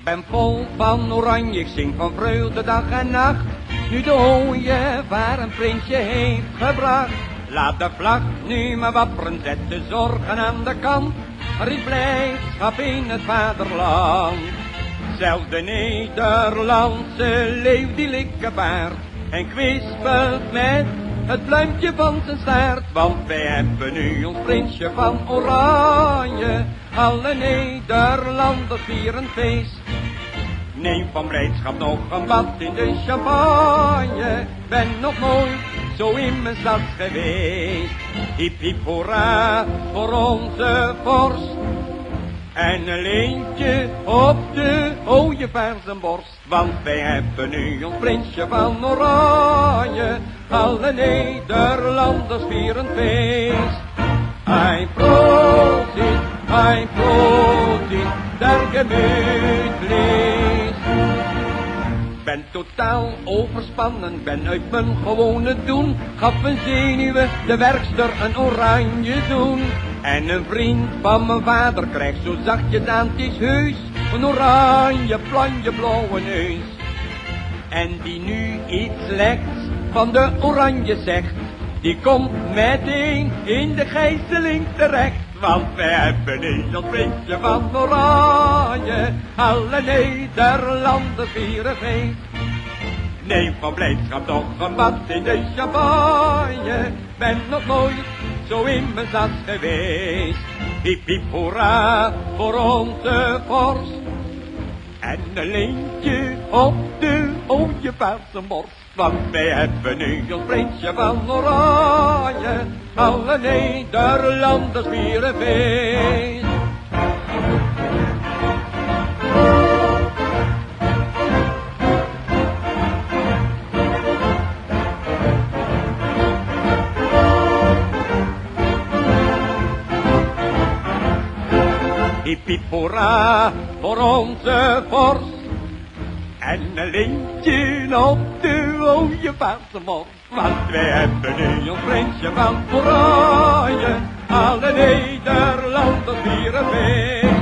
ben vol van oranje, ik zing van vreugde dag en nacht. Nu de ooievaar een prinsje heeft gebracht. Laat de vlag nu maar wapperen, zet de zorgen aan de kant. Er is blijdschap in het vaderland. Zelfs de Nederlandse leeuw die likkebaard en kwispelt met het pluimpje van zijn staart. Want wij hebben nu ons prinsje van oranje. Alle Nederlanders vieren feest. Neem van blijdschap nog een bad in de champagne. Ben nog nooit zo in mijn stad geweest. Hiep hiep hoera voor onze vorst. En een leentje op de ooievaar zijn borst. Want wij hebben nu ons prinsje van oranje. Alle Nederlanders vieren feest. Ein Prosit, der gemütlich. Ben totaal overspannen, ben uit mijn gewone doen. Gaf een zenuwe de werkster een oranje zoen. En een vriend van mijn vader krijgt zo zachtjes aan het heus een oranje planje blauwe neus. En die nu iets slechts van de oranje zegt, die komt meteen in de gijzeling terecht. Want wij hebben niet ons prinsje van oranje, alle Nederlanders vieren feest. Neem van blijdschap nog een bad in de champagne, ben nog nooit zo in mijn zas geweest. Hiep hiep hoera voor onze vorst. En een leentje op de ooievaar zijn borst. Want wij hebben nu ons prinsje van oranje. Alle Nederlanders vieren feest. Hiep hiep hoera voor onze vorst. En een lintje op de ooievaar zijn borst. Want wij hebben nu ons prinsje van oranje. Alle Nederlanders vieren feest.